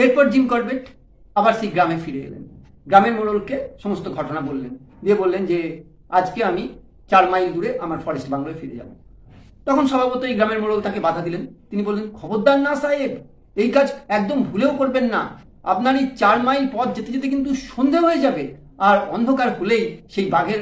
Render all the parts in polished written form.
এরপর Jim Corbett আবার সেই গ্রামে ফিরে এলেন। গ্রামের মোড়লকে সমস্ত ঘটনা বললেন, দিয়ে বললেন যে আজকে আমি 4 মাইল দূরে আমার ফরেস্ট বাংলোয় ফিরে যাব। তখন স্বভাবত এই গ্রামের মোড়ল তাকে বাধা দিলেন। তিনি বললেন, খবরদার না সাহেব, এই কাজ একদম ভুলেও করবেন না। আপনার এই 4 মাইল পথ যেতে যেতে কিন্তু সন্ধে হয়ে যাবে, আর অন্ধকার হলেই সেই বাঘের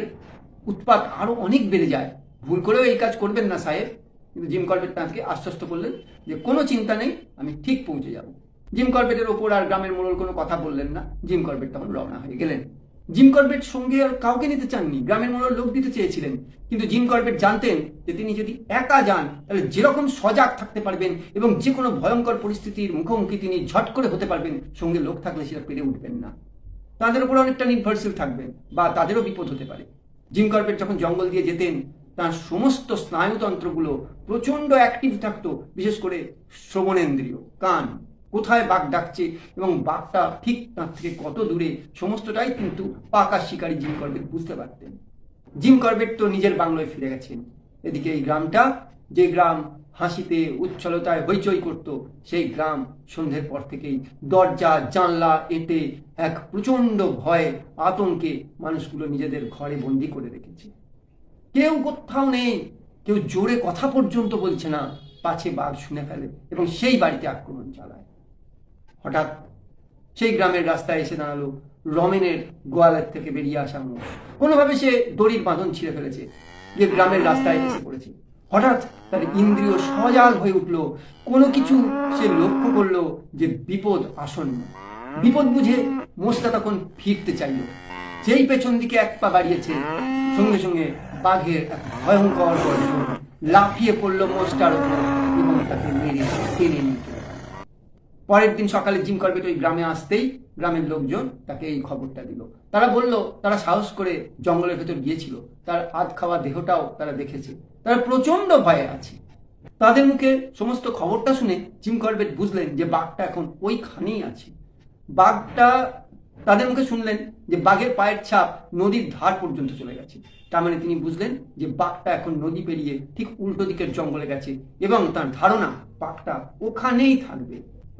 উৎপাত আরো অনেক বেড়ে যায়। ভুল করেও এই কাজ করবেন না সাহেব। কিন্তু জিম করবেট তাঁকে আশ্বস্ত করলেন যে কোনো চিন্তা নেই, আমি ঠিক পৌঁছে যাব। জিম করবেটের ওপর আর গ্রামের মোড়ল কোনো কথা বললেন না। জিম করবেট তখন রওনা হয়ে গেলেন। জিম করবেট সঙ্গে আর কাউকে নিতে চাননি। গ্রামের মোড়ল লোক দিতে চেয়েছিলেন, কিন্তু জিম করবেট জানতেন যে তিনি যদি একা যান তাহলে যেরকম সজাগ থাকতে পারবেন এবং যে কোনো ভয়ঙ্কর পরিস্থিতির মুখোমুখি তিনি ঝট করে হতে পারবেন, সঙ্গে লোক থাকলে সেটা পেরে উঠবেন না, তাদের উপর অনেকটা নির্ভরশীল থাকবেন বা তাদেরও বিপদ হতে পারে। জিম করবেট যখন জঙ্গল দিয়ে যেতেন তার সমস্ত স্নায়ুতন্ত্রগুলো প্রচন্ড অ্যাক্টিভ থাকতো, বিশেষ করে শ্রবণেন্দ্রিয়, কান, কোথায় বাঘ ডাকছে এবং বাঘটা ঠিক তার থেকে কত দূরে, সমস্তটাই কিন্তু পাকা শিকারী জিম করবেট বুঝতে পারতেন। জিম করবেট তো নিজের বাংলোয় ফিরে গেছেন। এদিকে এই গ্রামটা, যে গ্রাম হাসিতে উচ্ছলতায় হইচই করত, সেই গ্রাম সন্ধ্যের পর থেকেই দরজা জানলা এঁটে এক প্রচন্ড ভয়ে আতঙ্কে মানুষগুলো নিজেদের ঘরে বন্দি করে রেখেছে। কেউ কোথাও নেই, কেউ জোরে কথা পর্যন্ত বলছে না, পাছে বাঘ শুনে ফেলে এবং সেই বাড়িতে আক্রমণ চালায়। হঠাৎ সেই গ্রামের রাস্তায় এসে দাঁড়ালো রমেনের গোয়ালের থেকে বেরিয়ে আসা মোষ। কোনোভাবে সে দড়ির বাঁধন ছিঁড়ে ফেলেছে, যে গ্রামের রাস্তায় এসে পড়েছে। হঠাৎ তার ইন্দ্রিয় সজাগ হয়ে উঠলো, কোনো কিছু সে লক্ষ্য করলো যে বিপদ আসন্ন। বিপদ বুঝে মোষটা তখন ফিরতে চাইল। যেই পেছন দিকে এক পা বাড়িয়েছে, সঙ্গে সঙ্গে বাঘের এক ভয়ঙ্কর গর্জন লাফিয়ে পড়লো মোষটার উপর এবং তাকে মেরে টেনে নিয়ে চলে গেল। পরের দিন সকালে জিম করবেট ওই গ্রামে আসতেই গ্রামের লোকজন তাকে এই খবরটা দিল। তারা বলল তারা সাহস করে জঙ্গলের ভেতর গিয়েছিল, তার আধ খাওয়া দেহটাও তারা দেখেছে, তারা প্রচন্ড ভয়ে আছে। তাদের মুখে সমস্ত খবরটা শুনে জিম করবেট বুঝলেন যে বাঘটা এখন ওইখানেই আছে। বাঘটা, তাদের মুখে শুনলেন যে বাঘের পায়ের ছাপ নদীর ধার পর্যন্ত চলে গেছে। তার মানে তিনি বুঝলেন যে বাঘটা এখন নদী পেরিয়ে ঠিক উল্টো দিকের জঙ্গলে গেছে এবং তার ধারণা বাঘটা ওখানেই থাকবে।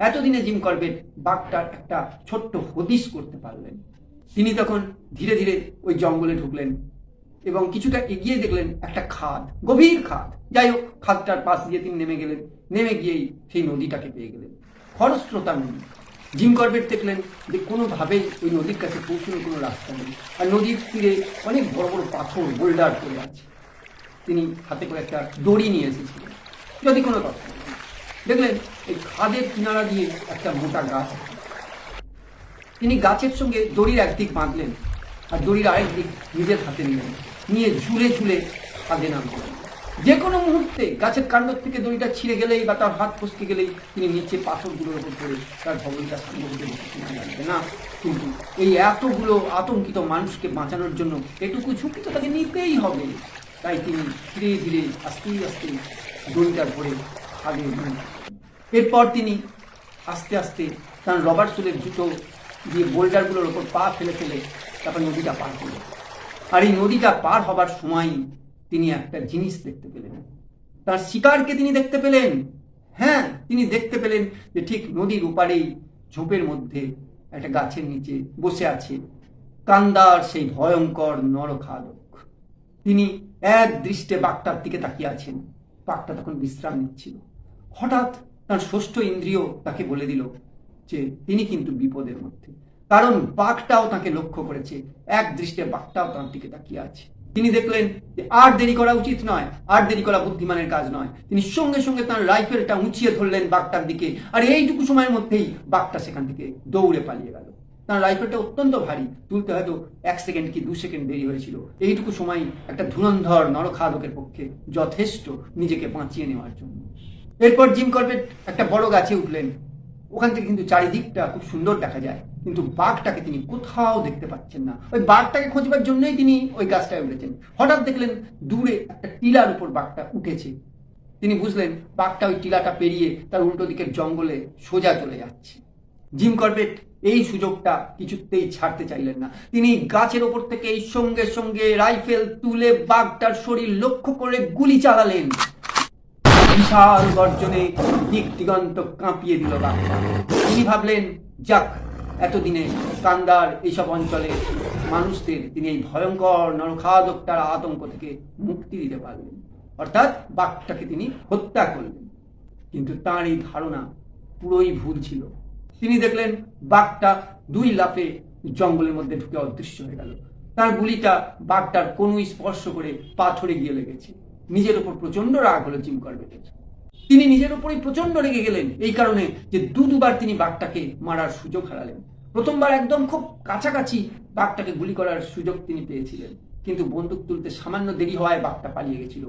এতদিনে জিম করবেট বাঘটার একটা ছোট্ট হদিশ করতে পারলেন। তিনি তখন ধীরে ধীরে ওই জঙ্গলে ঢুকলেন এবং কিছুটা এগিয়ে দেখলেন একটা খাদ, গভীর খাদ। যাই হোক, খাদটার পাশ দিয়ে তিনি নেমে গেলেন। নেমে গিয়েই সেই নদীটাকে পেয়ে গেলেন, খরস্রোতা নদী। জিম করবেট দেখলেন যে কোনোভাবেই ওই নদীর কাছে পৌঁছানোর কোনো রাস্তা নেই, আর নদীর তীরে অনেক বড় বড় পাথর বোল্ডার পড়ে আছে। তিনি হাতে করে একটা দড়ি নিয়ে এসেছিলেন, যদি কোনো তথ্য দেখলেন এই খাদের কিনারা দিয়ে একটা মোটা গাছ। তিনি গাছের সঙ্গে দড়ির একদিক বাঁধলেন আর দড়ির আরেক দিক নিজের হাতে নিলেন, নিয়ে ঝুলে ঝুলে খাদে নামলেন। যে কোনো মুহূর্তে গাছের কাণ্ড থেকে দড়িটা ছিঁড়ে গেলেই বা তার হাত ফসকে গেলেই তিনি নিচে পাথরগুলোর উপর পড়ে তার ভবনটা সামনে লাগবে না। কিন্তু এই এতগুলো আতঙ্কিত মানুষকে বাঁচানোর জন্য এটুকু ঝুঁকি তো তাকে নিতেই হবে। তাই তিনি ধীরে ধীরে আস্তে আস্তে দড়িটা ধরে খাদে নেমে। এরপর তিনি আস্তে আস্তে তার রবার সোলের জুতো দিয়ে বোল্ডারগুলোর ওপর পা ফেলে ফেলে তারপর নদীটা পার করলেন। আর এই নদীটা পার হবার সময় তিনি একটা জিনিস দেখতে পেলেন, তার শিকারকে তিনি দেখতে পেলেন। হ্যাঁ, তিনি দেখতে পেলেন যে ঠিক নদীর ওপারেই ঝোপের মধ্যে একটা গাছের নিচে বসে আছে কান্দার সেই ভয়ঙ্কর নরখাদক। তিনি এক দৃষ্টে বাঘটার দিকে তাকিয়ে আছেন। বাঘটা তখন বিশ্রাম নিচ্ছিল। হঠাৎ তার ষষ্ঠ ইন্দ্রিয় তাকে বলে দিল যে তিনি কিন্তু বিপদের মধ্যে, কারণ বাঘটাও তাকে লক্ষ্য করেছে। এক দৃষ্টে বাঘটাও তার দিকে তাকিয়ে আছে। তিনি দেখলেন যে আর দেরি করা উচিত নয়, আর দেরি করা বুদ্ধিমানের কাজ নয়। তিনি সঙ্গে সঙ্গে তার রাইফেলটা উঁচিয়ে ধরলেন বাঘটার দিকে, আর এইটুকু সময়ের মধ্যেই বাঘটা সেখান থেকে দৌড়ে পালিয়ে গেল। তার রাইফেলটা অত্যন্ত ভারী, তুলতে হয়তো 1 সেকেন্ড কি 2 সেকেন্ড দেরি হয়েছিল। এইটুকু সময় একটা ধুরন্ধর নরখাদকের পক্ষে যথেষ্ট নিজেকে বাঁচিয়ে নেওয়ার জন্য। এরপর জিম করবেট একটা বড় গাছে উঠলেন। ওখান থেকে কিন্তু চারিদিকটা খুব সুন্দর দেখা যায়, কিন্তু বাঘটাকে তিনি কোথাও দেখতে পাচ্ছেন না। ওই বাঘটাকে খোঁজবার জন্যই তিনি ওই গাছটায় উঠেছেন। হঠাৎ দেখলেন দূরে একটা টিলার উপর বাঘটা উঠেছে। তিনি বুঝলেন বাঘটা ওই টিলাটা পেরিয়ে তার উল্টো দিকের জঙ্গলে সোজা চলে যাচ্ছে। জিম করবেট এই সুযোগটা কিছুতেই ছাড়তে চাইলেন না। তিনি গাছের ওপর থেকে এই সঙ্গে সঙ্গে রাইফেল তুলে বাঘটার শরীর লক্ষ্য করে গুলি চালালেন। বিশাল গর্জনে দিক দিগন্ত কাঁপিয়ে দিল বাঘটা। তিনি ভাবলেন যাক, এতদিনে কান্দার এইসব অঞ্চলে মানুষদের তিনি এই ভয়ঙ্কর নরখাদকটার আতঙ্ক থেকে মুক্তি দিতে পারলেন, অর্থাৎ বাঘটাকে তিনি হত্যা করলেন। কিন্তু তাঁর এই ধারণা পুরোই ভুল ছিল। তিনি দেখলেন বাঘটা 2 লাফে জঙ্গলের মধ্যে ঢুকে অদৃশ্য হয়ে গেল। তার গুলিটা বাঘটার কোনোই স্পর্শ করে পাথরে গিয়ে লেগেছে। নিজের ওপর প্রচন্ড রাগ হলো জিম করবেটের। তিনি নিজের ওপরই প্রচন্ড রেগে গেলেন এই কারণে যে দুবার তিনি বাঘটাকে মারার সুযোগ হারালেন। প্রথমবার একদম খুব কাছাকাছি বাঘটাকে গুলি করার সুযোগ তিনি পেয়েছিলেন, কিন্তু বন্দুক তুলতে সামান্য দেরি হওয়ায় বাঘটা পালিয়ে গেছিল।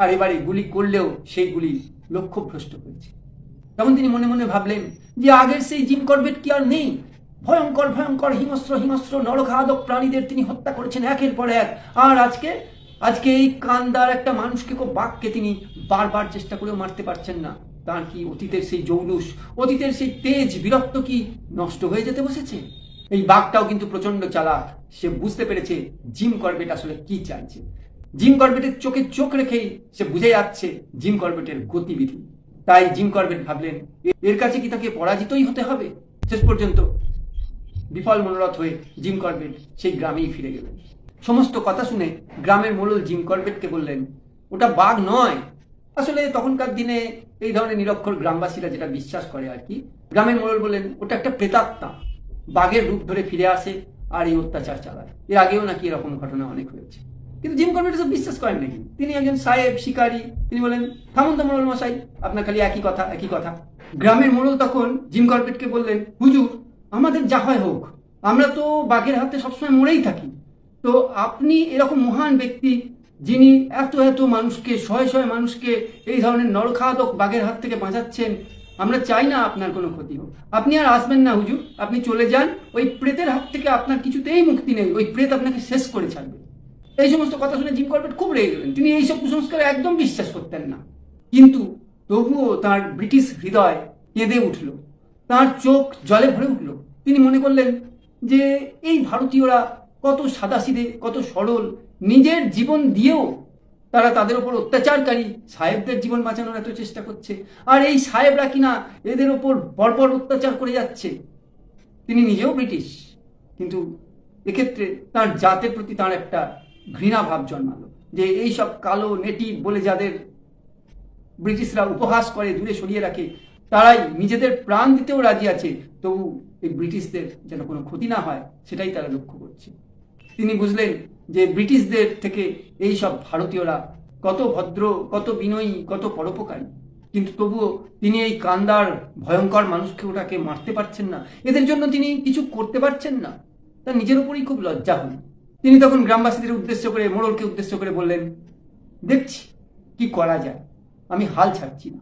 আর এবারে গুলি করলেও সেই গুলি লক্ষ্যভ্রষ্ট হয়েছে। তখন তিনি মনে মনে ভাবলেন যে আগের সেই জিম করবেট কি আর নেই? ভয়ঙ্কর ভয়ঙ্কর হিংস্র হিংস্র নরখাদক প্রাণীদের তিনি হত্যা করেছেন একের পর এক। আর আজকে এই কান্দার একটা মানুষকে, বাঘকে তিনি বারবার চেষ্টা করেও মারতে পারছেন না। তার কি অতীতের সেই জৌলুস, অতীতের সেই তেজ বীরত্ব কি নষ্ট হয়ে যেতে বসেছে? এই বাঘটাও কিন্তু প্রচন্ড চালাক। সে বুঝতে পেরেছে জিম করবেট আসলে কি চাইছে। জিম করবেটের চোখে চোখ রেখেই সে বুঝে যাচ্ছে জিম করবেটের গতিবিধি। তাই জিম করবেট ভাবলেন এর কাছে কি তাকে পরাজিতই হতে হবে। শেষ পর্যন্ত বিফল মনোরথ হয়ে জিম করবেট সেই গ্রামেই ফিরে গেলেন। সমস্ত কথা শুনে গ্রামের মোড়ল জিম করবেটকে বললেন ওটা বাঘ নয়। আসলে তখনকার দিনে এই ধরনের নিরক্ষর গ্রামবাসীরা যেটা বিশ্বাস করে আর কি, গ্রামের মোড়ল বললেন ওটা একটা প্রেতাত্মা, বাঘের রূপ ধরে ফিরে আসে আর এই অত্যাচার চালায়। এর আগেও নাকি এরকম ঘটনা অনেক হয়েছে। কিন্তু জিম করবেট সব বিশ্বাস করেন নাকি? তিনি একজন সাহেব শিকারী। তিনি বলেন থামুন তো মোড়ল মশাই, আপনার খালি একই কথা। গ্রামের মোড়ল তখন জিম করবেটকে বললেন হুজুর, আমাদের যা হয় হোক, আমরা তো বাঘের হাতে সবসময় মরেই থাকি। তো আপনি এরকম মহান ব্যক্তি যিনি এত এত মানুষকে, শয়ে শয়ে মানুষকে এই ধরনের নরখাদক বাঘের হাত থেকে বাঁচাচ্ছেন, আমরা চাই না আপনার কোনো ক্ষতি হোক। আপনি আর আসবেন না হুজুর, আপনি চলে যান। ওই প্রেতের হাত থেকে আপনার কিছুতেই মুক্তি নেই, ওই প্রেত আপনাকে শেষ করে ছাড়বে। এই সমস্ত কথা শুনে জিম করবেট খুব রেগে গেলেন। তিনি এইসব কুসংস্কারে একদম বিশ্বাস করতেন না। কিন্তু তবুও তার ব্রিটিশ হৃদয় কেঁদে উঠল, তার চোখ জলে ভরে উঠল। তিনি মনে করলেন যে এই ভারতীয়রা কত সাদাসিধে, কত সরল, নিজের জীবন দিয়েও তারা তাদের ওপর অত্যাচারকারী সাহেবদের জীবন বাঁচানোর এত চেষ্টা করছে, আর এই সাহেবরা কিনা এদের ওপর বর্বর অত্যাচার করে যাচ্ছে। তিনি নিজেও ব্রিটিশ, কিন্তু এক্ষেত্রে তার জাতের প্রতি তার একটা ঘৃণা ভাব জন্মালো যে এই সব কালো নেটিভ বলে যাদের ব্রিটিশরা উপহাস করে, দূরে সরিয়ে রাখে, তারাই নিজেদের প্রাণ দিতেও রাজি আছে, তবু এই ব্রিটিশদের যেন কোনো ক্ষতি না হয় সেটাই তারা লক্ষ্য করছে। তিনি বুঝলেন যে ব্রিটিশদের থেকে এই সব ভারতীয়রা কত ভদ্র, কত বিনয়ী, কত পরোপকারী, কিন্তু তবুও তিনি এই কান্দার ভয়ঙ্কর মানুষকে ওটাকে মারতে পারছেন না, এদের জন্য তিনি কিছু করতে পারছেন না। তার নিজের উপরই খুব লজ্জা হল। তিনি তখন গ্রামবাসীদের উদ্দেশ্য করে, মোড়লকে উদ্দেশ্য করে বললেন দেখছি কি করা যায়, আমি হাল ছাড়ছি না।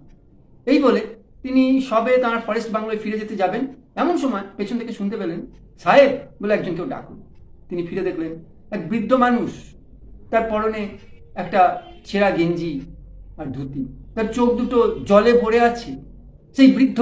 এই বলে তিনি সবে তাঁর ফরেস্ট বাংলোয় ফিরে যেতে যাবেন, এমন সময় পেছন থেকে শুনতে পেলেন সাহেব বলে একজনকেও ডাকুন। তিনি ফিরে দেখলেন এক বৃদ্ধ মানুষ, তার পরনে একটা ছেঁড়া গেঞ্জি আর ধুতি, তার চোখ দুটো জলে ভরে আছে। সেই বৃদ্ধ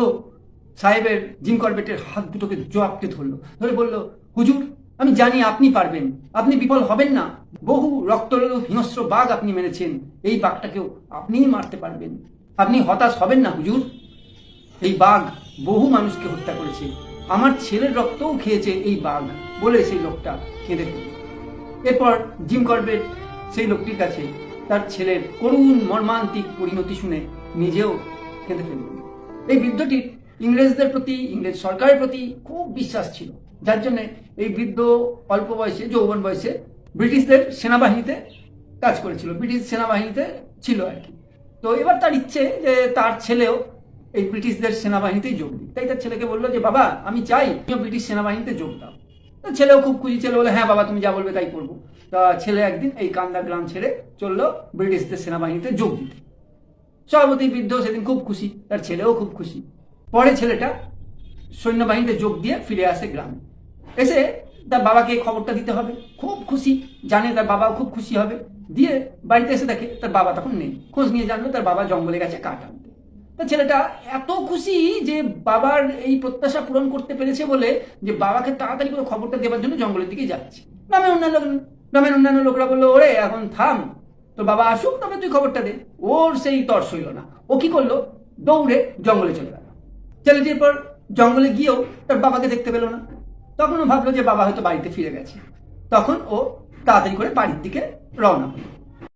সাহেবের জিম করবেটের হাত দুটোকে জোয়াপটে ধরলো, ধরে বলল হুজুর, আমি জানি আপনি পারবেন, আপনি বিফল হবেন না। বহু রক্তলোলুপ হিংস্র বাঘ আপনি মেরেছেন, এই বাঘটাকেও আপনিই মারতে পারবেন। আপনি হতাশ হবেন না হুজুর। এই বাঘ বহু মানুষকে হত্যা করেছে, আমার ছেলের রক্তও খেয়েছে এই বাঘ, বলে সেই লোকটা কেঁদে ফেলল। এরপর জিম করবেট সেই লোকটির কাছে তার ছেলের করুণ মর্মান্তিক পরিণতি শুনে নিজেও কেঁদে ফেলল। এই বৃদ্ধটির ইংরেজদের প্রতি, ইংরেজ সরকারের প্রতি খুব বিশ্বাস ছিল, যার জন্য এই বৃদ্ধ অল্প বয়সে, যৌবন বয়সে ব্রিটিশদের সেনাবাহিনীতে কাজ করেছিল, ব্রিটিশ সেনাবাহিনীতে ছিল আর কি। তো এবার তার ইচ্ছে যে তার ছেলেও এই ব্রিটিশদের সেনাবাহিনীতেই যোগ দিই। তাই তার ছেলেকে বললো যে বাবা, আমি চাই তুমি ব্রিটিশ সেনাবাহিনীতে যোগ দাও। তো ছেলেও খুব খুশি, ছেলে বলে হ্যাঁ বাবা, তুমি যা বলবে তাই করবো। তা ছেলে একদিন এই কান্দা গ্রাম ছেড়ে চললো ব্রিটিশদের সেনাবাহিনীতে যোগ দিতে। সভাপতি বৃদ্ধ সেদিন খুব খুশি, তার ছেলেও খুব খুশি। পরে ছেলেটা সৈন্যবাহিনীতে যোগ দিয়ে ফিরে আসে গ্রামে। এসে তার বাবাকে খবরটা দিতে হবে, খুব খুশি, জানে তার বাবাও খুব খুশি হবে। দিয়ে বাড়িতে এসে দেখে তার বাবা তখন নেই। খোঁজ নিয়ে জানলো তার বাবা জঙ্গলে গেছে কাঠ আনতে। তা ছেলেটা এত খুশি যে বাবার এই প্রত্যাশা পূরণ করতে পেরেছে বলে যে বাবাকে তাড়াতাড়ি করে খবরটা দেওয়ার জন্য জঙ্গলের দিকে যাচ্ছে। গ্রামের অন্যান্য লোকরা বললো ওরে এখন থাম, তোর বাবা আসুক তবে তুই খবরটা দে। ওর সেই তর সইল না, ও কি করলো, দৌড়ে জঙ্গলে চলে গেল। ছেলেটির পর জঙ্গলে গিয়েও তার বাবাকে দেখতে পেল না। তখন ও ভাবলো যে বাবা হয়তো বাড়িতে ফিরে গেছে। তখন ও তাড়াতাড়ি করে বাড়ির দিকে রওনা হলো।